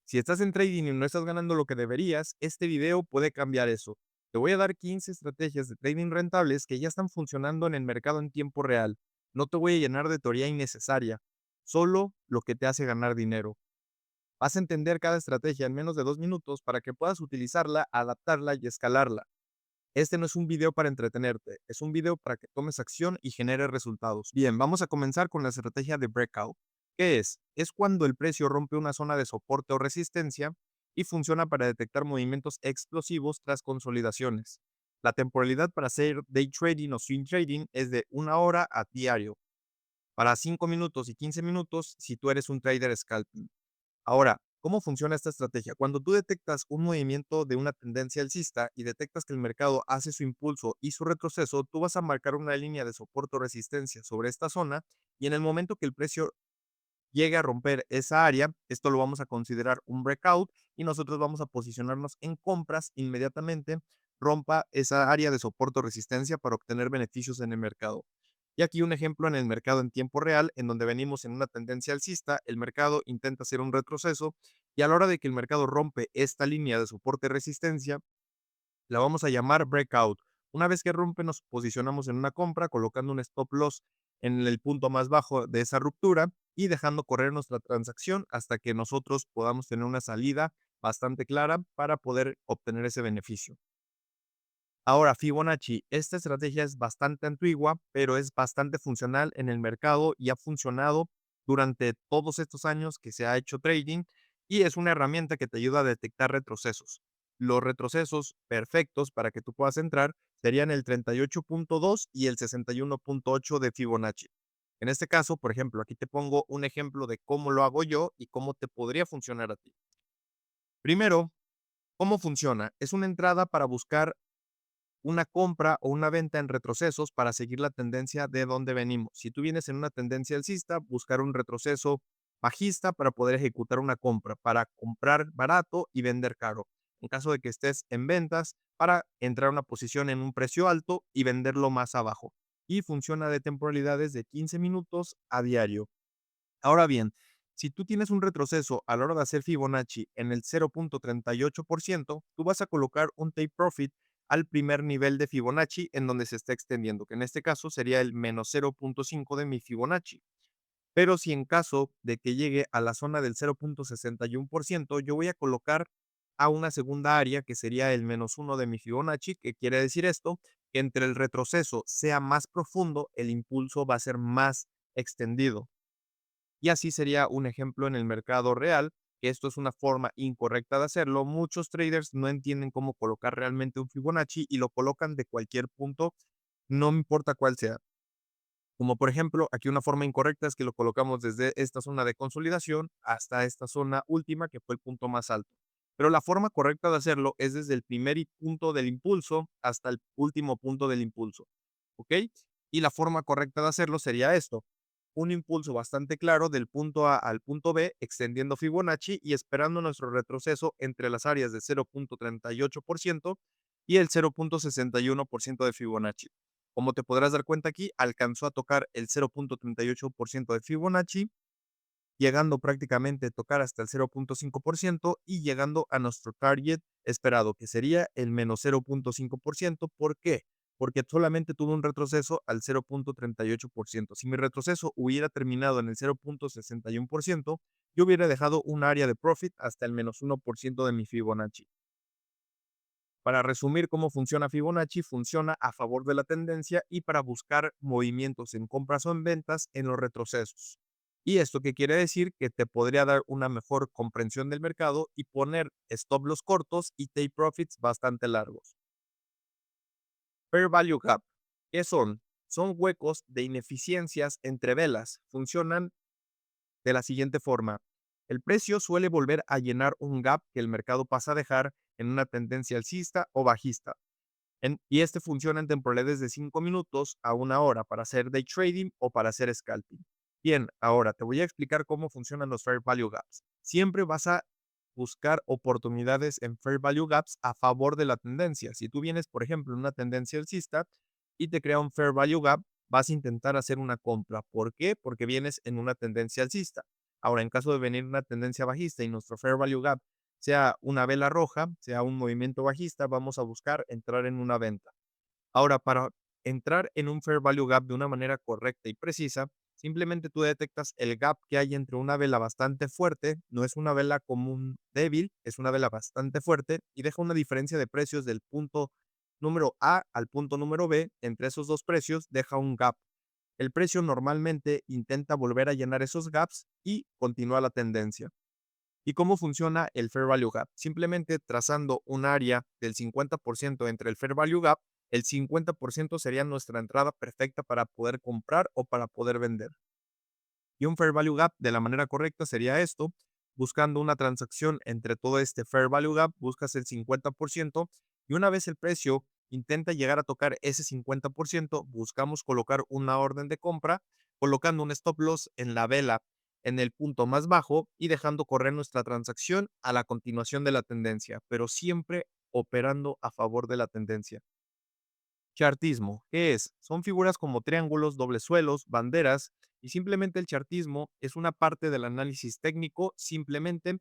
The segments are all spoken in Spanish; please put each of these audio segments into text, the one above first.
Si estás en trading y no estás ganando lo que deberías, este video puede cambiar eso. Te voy a dar 15 estrategias de trading rentables que ya están funcionando en el mercado en tiempo real. No te voy a llenar de teoría innecesaria, solo lo que te hace ganar dinero. Vas a entender cada estrategia en menos de 2 minutos para que puedas utilizarla, adaptarla y escalarla. Este no es un video para entretenerte, es un video para que tomes acción y generes resultados. Bien, vamos a comenzar con la estrategia de breakout. ¿Qué es? Es cuando el precio rompe una zona de soporte o resistencia y funciona para detectar movimientos explosivos tras consolidaciones. La temporalidad para hacer day trading o swing trading es de 1 hora a diario, para 5 minutos y 15 minutos si tú eres un trader scalping. Ahora, ¿cómo funciona esta estrategia? Cuando tú detectas un movimiento de una tendencia alcista y detectas que el mercado hace su impulso y su retroceso, tú vas a marcar una línea de soporte o resistencia sobre esta zona y en el momento que el precio llegue a romper esa área, esto lo vamos a considerar un breakout y nosotros vamos a posicionarnos en compras inmediatamente rompa esa área de soporte o resistencia para obtener beneficios en el mercado. Y aquí un ejemplo en el mercado en tiempo real, en donde venimos en una tendencia alcista, el mercado intenta hacer un retroceso y a la hora de que el mercado rompe esta línea de soporte-resistencia, la vamos a llamar breakout. Una vez que rompe, nos posicionamos en una compra, colocando un stop loss en el punto más bajo de esa ruptura y dejando correr nuestra transacción hasta que nosotros podamos tener una salida bastante clara para poder obtener ese beneficio. Ahora, Fibonacci, esta estrategia es bastante antigua, pero es bastante funcional en el mercado y ha funcionado durante todos estos años que se ha hecho trading y es una herramienta que te ayuda a detectar retrocesos. Los retrocesos perfectos para que tú puedas entrar serían el 38.2 y el 61.8 de Fibonacci. En este caso, por ejemplo, aquí te pongo un ejemplo de cómo lo hago yo y cómo te podría funcionar a ti. Primero, ¿cómo funciona? Es una entrada para buscar una compra o una venta en retrocesos para seguir la tendencia de donde venimos. Si tú vienes en una tendencia alcista, buscar un retroceso bajista para poder ejecutar una compra, para comprar barato y vender caro. En caso de que estés en ventas, para entrar a una posición en un precio alto y venderlo más abajo. Y funciona de temporalidades de 15 minutos a diario. Ahora bien, si tú tienes un retroceso a la hora de hacer Fibonacci en el 0.38%, tú vas a colocar un take profit al primer nivel de Fibonacci en donde se está extendiendo, que en este caso sería el menos 0.5 de mi Fibonacci. Pero si en caso de que llegue a la zona del 0.61%, yo voy a colocar a una segunda área que sería el -1 de mi Fibonacci, que quiere decir esto, que entre el retroceso sea más profundo, el impulso va a ser más extendido. Y así sería un ejemplo en el mercado real, que esto es una forma incorrecta de hacerlo. Muchos traders no entienden cómo colocar realmente un Fibonacci y lo colocan de cualquier punto, no importa cuál sea. Como por ejemplo, aquí una forma incorrecta es que lo colocamos desde esta zona de consolidación hasta esta zona última, que fue el punto más alto. Pero la forma correcta de hacerlo es desde el primer punto del impulso hasta el último punto del impulso. ¿Ok? Y la forma correcta de hacerlo sería esto: un impulso bastante claro del punto A al punto B, extendiendo Fibonacci y esperando nuestro retroceso entre las áreas de 0.38% y el 0.61% de Fibonacci. Como te podrás dar cuenta aquí, alcanzó a tocar el 0.38% de Fibonacci, llegando prácticamente a tocar hasta el 0.5% y llegando a nuestro target esperado, que sería el menos 0.5%. ¿Por qué? Porque solamente tuvo un retroceso al 0.38%. Si mi retroceso hubiera terminado en el 0.61%, yo hubiera dejado un área de profit hasta el -1% de mi Fibonacci. Para resumir cómo funciona Fibonacci, funciona a favor de la tendencia y para buscar movimientos en compras o en ventas en los retrocesos. ¿Y esto qué quiere decir? Que te podría dar una mejor comprensión del mercado y poner stop loss cortos y take profits bastante largos. Fair Value Gap. ¿Qué son? Son huecos de ineficiencias entre velas. Funcionan de la siguiente forma: el precio suele volver a llenar un gap que el mercado pasa a dejar en una tendencia alcista o bajista. Y este funciona en temporalidades de 5 minutos a 1 hora para hacer day trading o para hacer scalping. Bien, ahora te voy a explicar cómo funcionan los Fair Value Gaps. Siempre vas a buscar oportunidades en Fair Value Gaps a favor de la tendencia. Si tú vienes, por ejemplo, en una tendencia alcista y te crea un Fair Value Gap, vas a intentar hacer una compra. ¿Por qué? Porque vienes en una tendencia alcista. Ahora, en caso de venir una tendencia bajista y nuestro Fair Value Gap sea una vela roja, sea un movimiento bajista, vamos a buscar entrar en una venta. Ahora, para entrar en un Fair Value Gap de una manera correcta y precisa, simplemente tú detectas el gap que hay entre una vela bastante fuerte, no es una vela común débil, es una vela bastante fuerte y deja una diferencia de precios del punto número A al punto número B. Entre esos dos precios deja un gap. El precio normalmente intenta volver a llenar esos gaps y continúa la tendencia. ¿Y cómo funciona el Fair Value Gap? Simplemente trazando un área del 50% entre el Fair Value Gap, el 50% sería nuestra entrada perfecta para poder comprar o para poder vender. Y un Fair Value Gap de la manera correcta sería esto, buscando una transacción entre todo este Fair Value Gap, buscas el 50% y una vez el precio intenta llegar a tocar ese 50%, buscamos colocar una orden de compra, colocando un stop loss en la vela en el punto más bajo y dejando correr nuestra transacción a la continuación de la tendencia, pero siempre operando a favor de la tendencia. Chartismo, ¿qué es? Son figuras como triángulos, dobles suelos, banderas, y simplemente el chartismo es una parte del análisis técnico, simplemente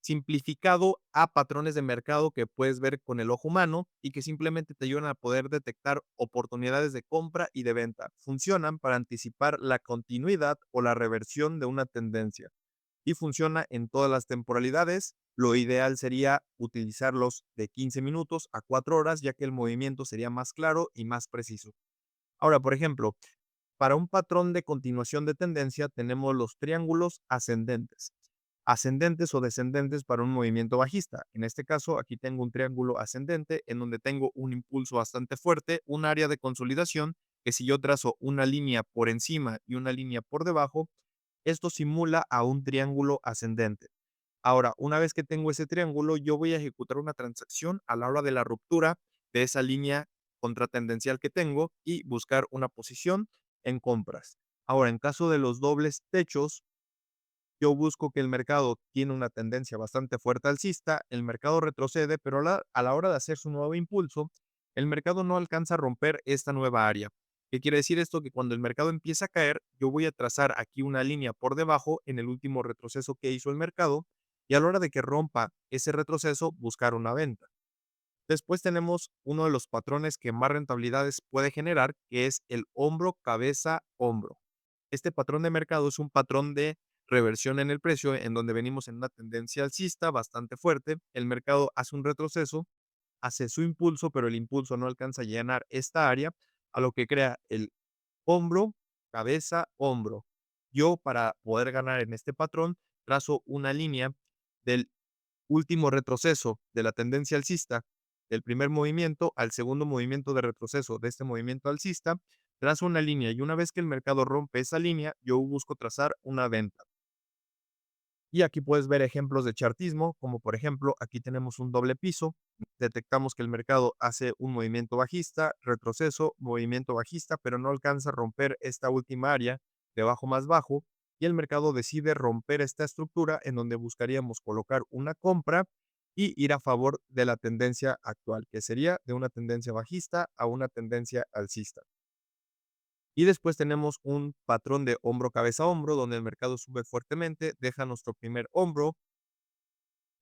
simplificado a patrones de mercado que puedes ver con el ojo humano y que simplemente te ayudan a poder detectar oportunidades de compra y de venta. Funcionan para anticipar la continuidad o la reversión de una tendencia y funciona en todas las temporalidades. Lo ideal sería utilizarlos de 15 minutos a 4 horas, ya que el movimiento sería más claro y más preciso. Ahora, por ejemplo, para un patrón de continuación de tendencia tenemos los triángulos ascendentes. Ascendentes o descendentes para un movimiento bajista. En este caso, aquí tengo un triángulo ascendente en donde tengo un impulso bastante fuerte, un área de consolidación que si yo trazo una línea por encima y una línea por debajo, esto simula a un triángulo ascendente. Ahora, una vez que tengo ese triángulo, yo voy a ejecutar una transacción a la hora de la ruptura de esa línea contratendencial que tengo y buscar una posición en compras. Ahora, en caso de los dobles techos, yo busco que el mercado tiene una tendencia bastante fuerte alcista, el mercado retrocede, pero a la hora de hacer su nuevo impulso, el mercado no alcanza a romper esta nueva área. ¿Qué quiere decir esto? Que cuando el mercado empieza a caer, yo voy a trazar aquí una línea por debajo en el último retroceso que hizo el mercado y a la hora de que rompa ese retroceso, buscar una venta. Después tenemos uno de los patrones que más rentabilidades puede generar, que es el hombro, cabeza, hombro. Este patrón de mercado es un patrón de reversión en el precio, en donde venimos en una tendencia alcista bastante fuerte. El mercado hace un retroceso, hace su impulso, pero el impulso no alcanza a llenar esta área, a lo que crea el hombro, cabeza, hombro. Yo, para poder ganar en este patrón, trazo una línea del último retroceso de la tendencia alcista del primer movimiento al segundo movimiento de retroceso de este movimiento alcista, trazo una línea y una vez que el mercado rompe esa línea, yo busco trazar una venta. Y aquí puedes ver ejemplos de chartismo, como por ejemplo, aquí tenemos un doble piso, detectamos que el mercado hace un movimiento bajista, retroceso, movimiento bajista, pero no alcanza a romper esta última área de bajo más bajo, y el mercado decide romper esta estructura en donde buscaríamos colocar una compra y ir a favor de la tendencia actual, que sería de una tendencia bajista a una tendencia alcista. Y después tenemos un patrón de hombro, cabeza, hombro, donde el mercado sube fuertemente, deja nuestro primer hombro,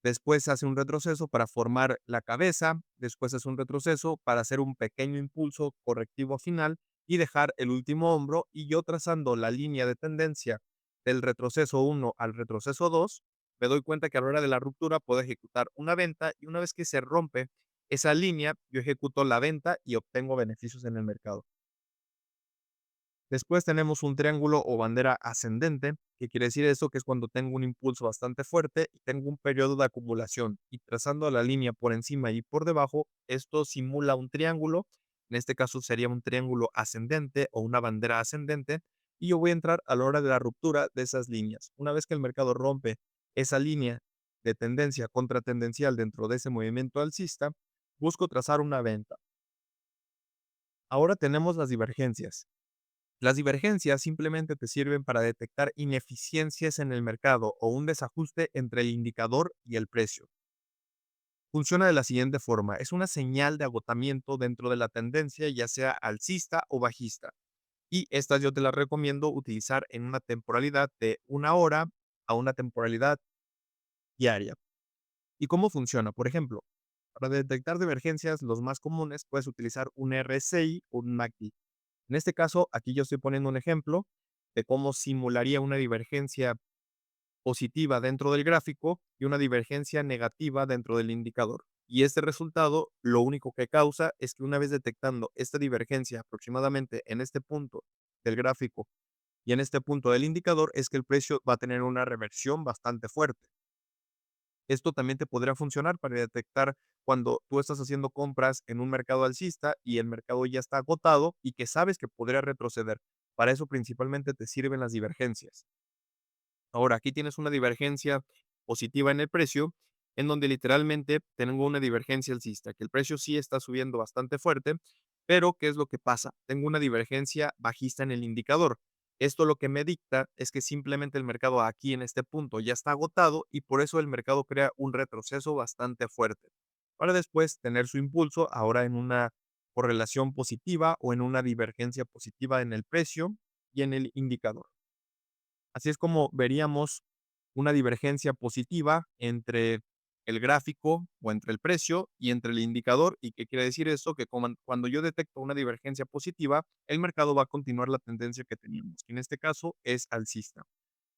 después hace un retroceso para formar la cabeza, después hace un retroceso para hacer un pequeño impulso correctivo final y dejar el último hombro. Y yo trazando la línea de tendencia del retroceso 1 al retroceso 2, me doy cuenta que a la hora de la ruptura puedo ejecutar una venta y una vez que se rompe esa línea, yo ejecuto la venta y obtengo beneficios en el mercado. Después tenemos un triángulo o bandera ascendente, que quiere decir eso, que es cuando tengo un impulso bastante fuerte y tengo un periodo de acumulación. Y trazando la línea por encima y por debajo, esto simula un triángulo. En este caso sería un triángulo ascendente o una bandera ascendente. Y yo voy a entrar a la hora de la ruptura de esas líneas. Una vez que el mercado rompe esa línea de tendencia contratendencial dentro de ese movimiento alcista, busco trazar una venta. Ahora tenemos las divergencias. Las divergencias simplemente te sirven para detectar ineficiencias en el mercado o un desajuste entre el indicador y el precio. Funciona de la siguiente forma, es una señal de agotamiento dentro de la tendencia, ya sea alcista o bajista. Y estas yo te las recomiendo utilizar en una temporalidad de 1 hora a una temporalidad diaria. ¿Y cómo funciona? Por ejemplo, para detectar divergencias, los más comunes puedes utilizar un RSI o un MACD. En este caso, aquí yo estoy poniendo un ejemplo de cómo simularía una divergencia positiva dentro del gráfico y una divergencia negativa dentro del indicador. Y este resultado lo único que causa es que una vez detectando esta divergencia aproximadamente en este punto del gráfico y en este punto del indicador, es que el precio va a tener una reversión bastante fuerte. Esto también te podría funcionar para detectar cuando tú estás haciendo compras en un mercado alcista y el mercado ya está agotado y que sabes que podría retroceder. Para eso principalmente te sirven las divergencias. Ahora, aquí tienes una divergencia positiva en el precio, en donde literalmente tengo una divergencia alcista, que el precio sí está subiendo bastante fuerte, pero ¿qué es lo que pasa? Tengo una divergencia bajista en el indicador. Esto lo que me dicta es que simplemente el mercado aquí en este punto ya está agotado y por eso el mercado crea un retroceso bastante fuerte, para después tener su impulso ahora en una correlación positiva o en una divergencia positiva en el precio y en el indicador. Así es como veríamos una divergencia positiva entre el gráfico o entre el precio y entre el indicador. ¿Y qué quiere decir esto? Que cuando yo detecto una divergencia positiva, el mercado va a continuar la tendencia que teníamos, que en este caso es alcista.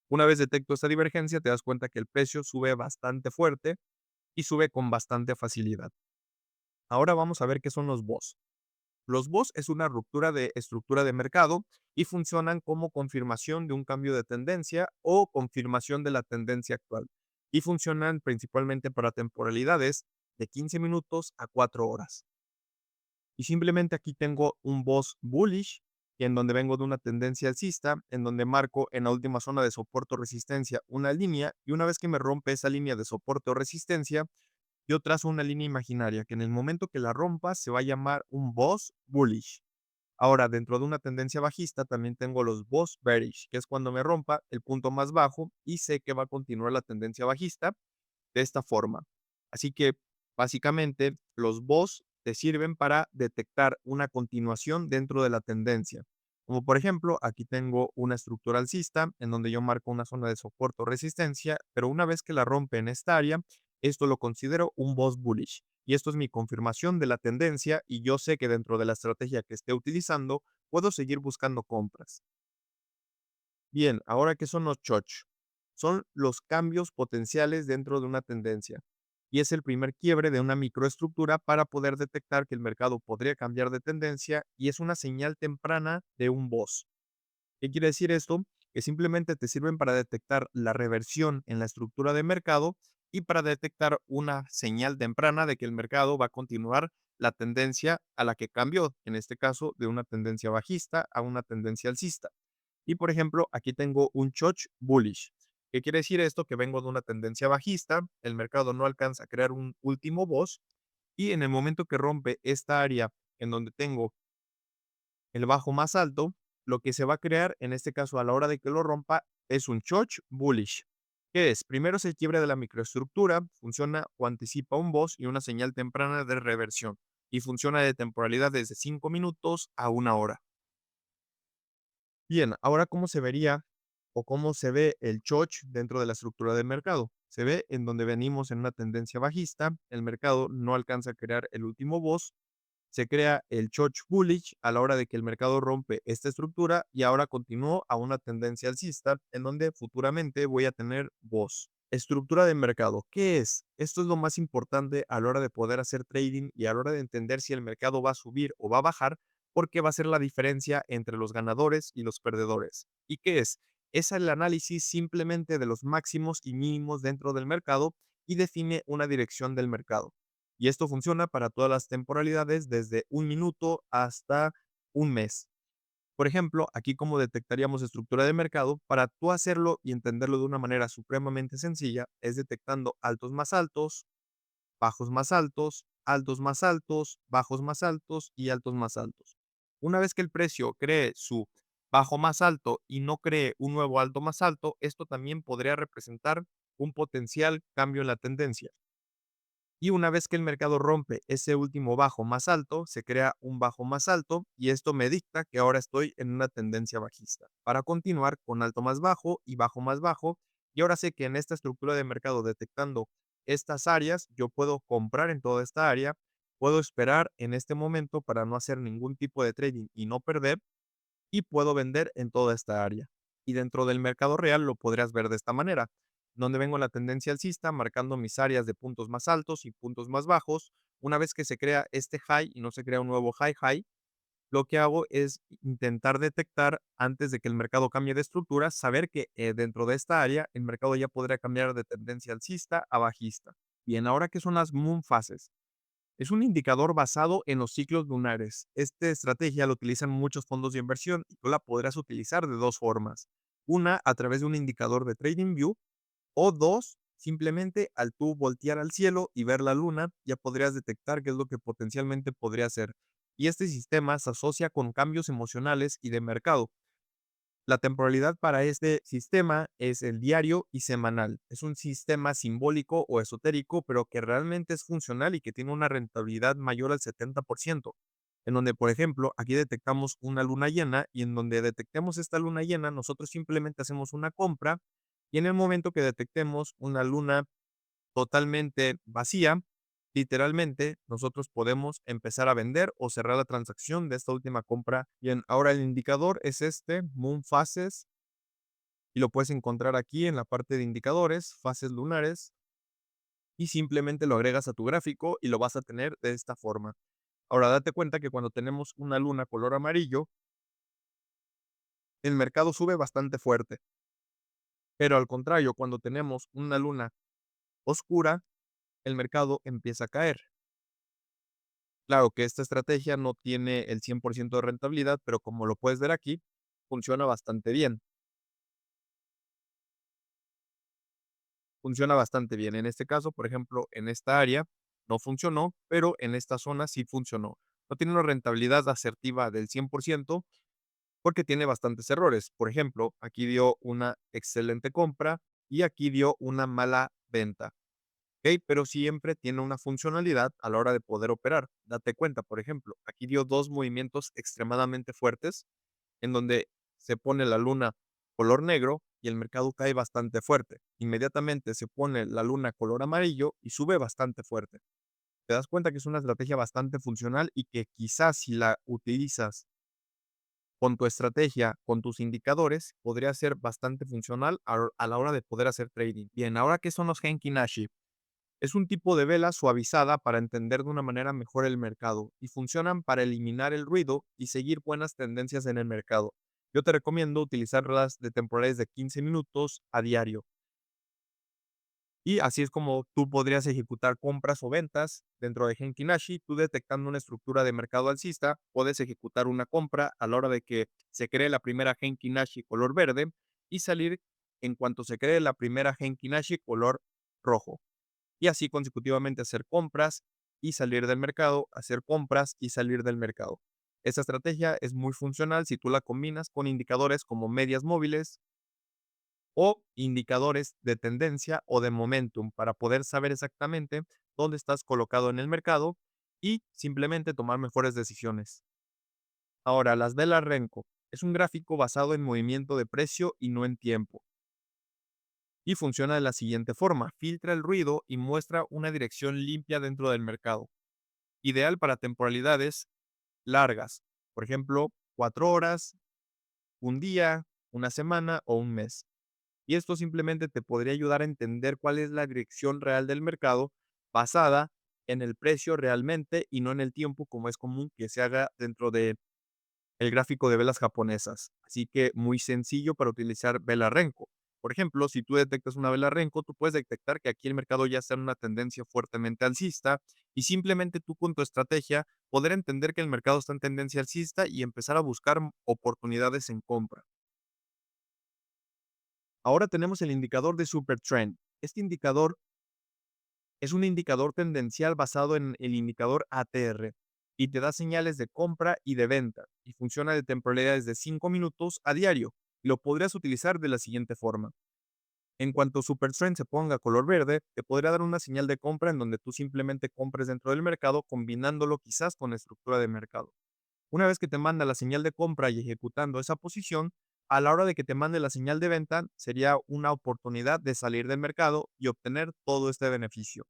Una vez detecto esta divergencia, te das cuenta que el precio sube bastante fuerte y sube con bastante facilidad. Ahora vamos a ver qué son los BOS. Los BOS es una ruptura de estructura de mercado y funcionan como confirmación de un cambio de tendencia o confirmación de la tendencia actual. Y funcionan principalmente para temporalidades de 15 minutos a 4 horas. Y simplemente aquí tengo un BOS bullish, en donde vengo de una tendencia alcista, en donde marco en la última zona de soporte o resistencia una línea, y una vez que me rompe esa línea de soporte o resistencia, yo trazo una línea imaginaria que en el momento que la rompa se va a llamar un BOS bullish. Ahora, dentro de una tendencia bajista, también tengo los BOS bearish, que es cuando me rompa el punto más bajo y sé que va a continuar la tendencia bajista de esta forma. Así que, básicamente, los BOS te sirven para detectar una continuación dentro de la tendencia. Como por ejemplo, aquí tengo una estructura alcista en donde yo marco una zona de soporte o resistencia, pero una vez que la rompe en esta área, esto lo considero un BOS bullish. Y esto es mi confirmación de la tendencia y yo sé que dentro de la estrategia que esté utilizando, puedo seguir buscando compras. Bien, ahora, ¿qué son los choch? Son los cambios potenciales dentro de una tendencia y es el primer quiebre de una microestructura para poder detectar que el mercado podría cambiar de tendencia y es una señal temprana de un BOS. ¿Qué quiere decir esto? Que simplemente te sirven para detectar la reversión en la estructura de mercado y para detectar una señal temprana de que el mercado va a continuar la tendencia a la que cambió, en este caso de una tendencia bajista a una tendencia alcista. Y por ejemplo, aquí tengo un Choch bullish. ¿Qué quiere decir esto? Que vengo de una tendencia bajista, el mercado no alcanza a crear un último boss y en el momento que rompe esta área en donde tengo el bajo más alto, lo que se va a crear, en este caso a la hora de que lo rompa, es un Choch bullish. ¿Qué es? Primero es el quiebre de la microestructura, funciona o anticipa un boss y una señal temprana de reversión y funciona de temporalidad desde 5 minutos a 1 hora. Bien, ahora, ¿cómo se vería o cómo se ve el choch dentro de la estructura del mercado? Se ve en donde venimos en una tendencia bajista, el mercado no alcanza a crear el último boss, se crea el choch bullish a la hora de que el mercado rompe esta estructura y ahora continúo a una tendencia alcista en donde futuramente voy a tener boss. Estructura de mercado, ¿qué es? Esto es lo más importante a la hora de poder hacer trading y a la hora de entender si el mercado va a subir o va a bajar, porque va a ser la diferencia entre los ganadores y los perdedores. ¿Y qué es? Es el análisis simplemente de los máximos y mínimos dentro del mercado y define una dirección del mercado. Y esto funciona para todas las temporalidades desde un minuto hasta un mes. Por ejemplo, aquí cómo detectaríamos estructura de mercado, para tú hacerlo y entenderlo de una manera supremamente sencilla, es detectando altos más altos, bajos más altos, altos más altos, bajos más altos y altos más altos. Una vez que el precio cree su bajo más alto y no cree un nuevo alto más alto, esto también podría representar un potencial cambio en la tendencia. Y una vez que el mercado rompe ese último bajo más alto, se crea un bajo más alto y esto me dicta que ahora estoy en una tendencia bajista. Para continuar con alto más bajo y bajo más bajo, y ahora sé que en esta estructura de mercado detectando estas áreas, yo puedo comprar en toda esta área, puedo esperar en este momento para no hacer ningún tipo de trading y no perder, y puedo vender en toda esta área. Y dentro del mercado real lo podrías ver de esta manera, donde vengo la tendencia alcista marcando mis áreas de puntos más altos y puntos más bajos. Una vez que se crea este high y no se crea un nuevo high, lo que hago es intentar detectar antes de que el mercado cambie de estructura, saber que dentro de esta área el mercado ya podría cambiar de tendencia alcista a bajista. Bien, ahora que son las moon phases, es un indicador basado en los ciclos lunares. Esta estrategia la utilizan muchos fondos de inversión y tú la podrás utilizar de dos formas. Una, a través de un indicador de TradingView, o dos, simplemente al tú voltear al cielo y ver la luna, ya podrías detectar qué es lo que potencialmente podría ser. Y este sistema se asocia con cambios emocionales y de mercado. La temporalidad para este sistema es el diario y semanal. Es un sistema simbólico o esotérico, pero que realmente es funcional y que tiene una rentabilidad mayor al 70%. En donde, por ejemplo, aquí detectamos una luna llena y en donde detectemos esta luna llena, nosotros simplemente hacemos una compra y en el momento que detectemos una luna totalmente vacía, literalmente nosotros podemos empezar a vender o cerrar la transacción de esta última compra. Bien, ahora el indicador es este, Moon Phases, y lo puedes encontrar aquí en la parte de indicadores, fases lunares, y simplemente lo agregas a tu gráfico y lo vas a tener de esta forma. Ahora date cuenta que cuando tenemos una luna color amarillo, el mercado sube bastante fuerte, pero al contrario, cuando tenemos una luna oscura, el mercado empieza a caer. Claro que esta estrategia no tiene el 100% de rentabilidad, pero como lo puedes ver aquí, funciona bastante bien. Funciona bastante bien. En este caso, por ejemplo, en esta área no funcionó, pero en esta zona sí funcionó. No tiene una rentabilidad asertiva del 100% porque tiene bastantes errores. Por ejemplo, aquí dio una excelente compra y aquí dio una mala venta. ¿Ok? Pero siempre tiene una funcionalidad a la hora de poder operar. Date cuenta, por ejemplo, aquí dio dos movimientos extremadamente fuertes en donde se pone la luna color negro y el mercado cae bastante fuerte. Inmediatamente se pone la luna color amarillo y sube bastante fuerte. Te das cuenta que es una estrategia bastante funcional y que quizás si la utilizas con tu estrategia, con tus indicadores, podría ser bastante funcional a la hora de poder hacer trading. Bien, ahora, ¿qué son los Genki Nashi? Es un tipo de vela suavizada para entender de una manera mejor el mercado y funcionan para eliminar el ruido y seguir buenas tendencias en el mercado. Yo te recomiendo utilizarlas de temporales de 15 minutos a diario. Y así es como tú podrías ejecutar compras o ventas dentro de Genki Nashi. Tú detectando una estructura de mercado alcista, puedes ejecutar una compra a la hora de que se cree la primera Genki Nashi color verde y salir en cuanto se cree la primera Genki Nashi color rojo y así consecutivamente hacer compras y salir del mercado, hacer compras y salir del mercado. Esta estrategia es muy funcional si tú la combinas con indicadores como medias móviles o indicadores de tendencia o de momentum para poder saber exactamente dónde estás colocado en el mercado y simplemente tomar mejores decisiones. Ahora, las velas Renko es un gráfico basado en movimiento de precio y no en tiempo. Y funciona de la siguiente forma, filtra el ruido y muestra una dirección limpia dentro del mercado. Ideal para temporalidades largas, por ejemplo, 4 horas, un día, una semana o un mes. Y esto simplemente te podría ayudar a entender cuál es la dirección real del mercado basada en el precio realmente y no en el tiempo como es común que se haga dentro de el gráfico de velas japonesas. Así que muy sencillo para utilizar vela Renko. Por ejemplo, si tú detectas una vela Renko, tú puedes detectar que aquí el mercado ya está en una tendencia fuertemente alcista y simplemente tú con tu estrategia poder entender que el mercado está en tendencia alcista y empezar a buscar oportunidades en compra. Ahora tenemos el indicador de Super Trend. Este indicador es un indicador tendencial basado en el indicador ATR y te da señales de compra y de venta y funciona de temporalidades de 5 minutos a diario. Lo podrías utilizar de la siguiente forma. En cuanto Supertrend se ponga color verde, te podría dar una señal de compra en donde tú simplemente compres dentro del mercado combinándolo quizás con la estructura de mercado. Una vez que te manda la señal de compra y ejecutando esa posición, a la hora de que te mande la señal de venta, sería una oportunidad de salir del mercado y obtener todo este beneficio.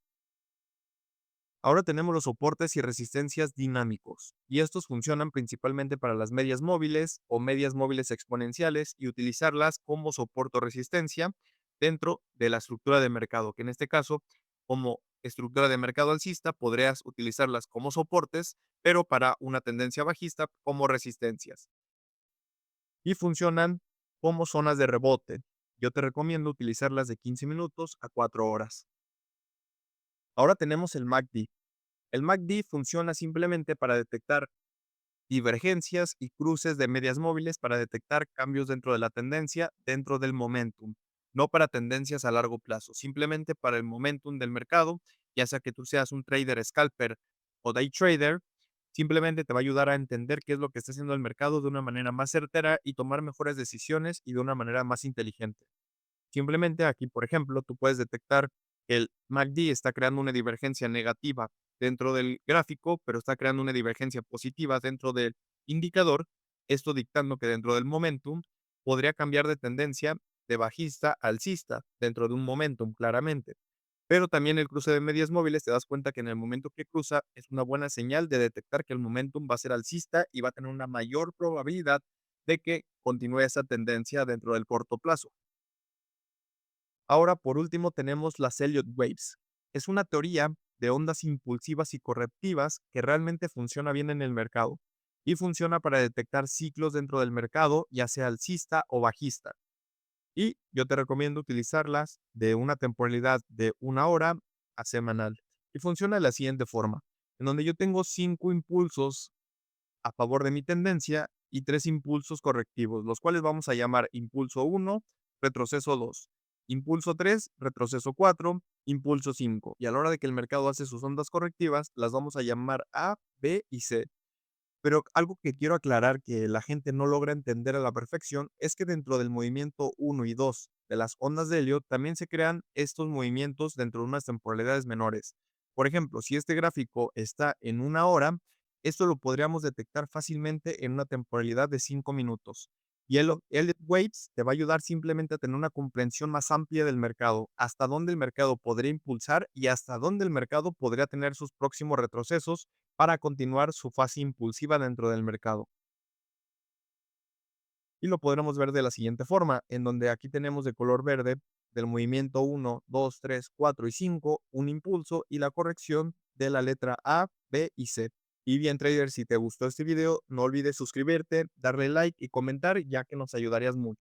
Ahora tenemos los soportes y resistencias dinámicos, y estos funcionan principalmente para las medias móviles o medias móviles exponenciales y utilizarlas como soporte o resistencia dentro de la estructura de mercado, que en este caso, como estructura de mercado alcista, podrías utilizarlas como soportes, pero para una tendencia bajista como resistencias. Y funcionan como zonas de rebote. Yo te recomiendo utilizarlas de 15 minutos a 4 horas. Ahora tenemos el MACD. El MACD funciona simplemente para detectar divergencias y cruces de medias móviles para detectar cambios dentro de la tendencia, dentro del momentum, no para tendencias a largo plazo, simplemente para el momentum del mercado, ya sea que tú seas un trader scalper o day trader, simplemente te va a ayudar a entender qué es lo que está haciendo el mercado de una manera más certera y tomar mejores decisiones y de una manera más inteligente. Simplemente aquí, por ejemplo, tú puedes detectar que el MACD está creando una divergencia negativa dentro del gráfico, pero está creando una divergencia positiva dentro del indicador, esto dictando que dentro del momentum podría cambiar de tendencia de bajista a alcista dentro de un momentum, claramente. Pero también el cruce de medias móviles te das cuenta que en el momento que cruza es una buena señal de detectar que el momentum va a ser alcista y va a tener una mayor probabilidad de que continúe esa tendencia dentro del corto plazo. Ahora, por último, tenemos las Elliott Waves. Es una teoría de ondas impulsivas y correctivas que realmente funciona bien en el mercado y funciona para detectar ciclos dentro del mercado, ya sea alcista o bajista. Y yo te recomiendo utilizarlas de una temporalidad de 1 hora a semanal. Y funciona de la siguiente forma, en donde yo tengo 5 impulsos a favor de mi tendencia y 3 impulsos correctivos, los cuales vamos a llamar impulso 1, retroceso 2, impulso 3, retroceso 4, impulso 5. Y a la hora de que el mercado hace sus ondas correctivas, las vamos a llamar A, B y C. Pero algo que quiero aclarar que la gente no logra entender a la perfección es que dentro del movimiento 1 y 2 de las ondas de Elliot también se crean estos movimientos dentro de unas temporalidades menores. Por ejemplo, si este gráfico está en 1 hora, esto lo podríamos detectar fácilmente en una temporalidad de 5 minutos. Y el Elliott Waves te va a ayudar simplemente a tener una comprensión más amplia del mercado, hasta dónde el mercado podría impulsar y hasta dónde el mercado podría tener sus próximos retrocesos para continuar su fase impulsiva dentro del mercado. Y lo podremos ver de la siguiente forma, en donde aquí tenemos de color verde del movimiento 1, 2, 3, 4 y 5, un impulso y la corrección de la letra A, B y C. Y bien, trader, si te gustó este video, no olvides suscribirte, darle like y comentar, ya que nos ayudarías mucho.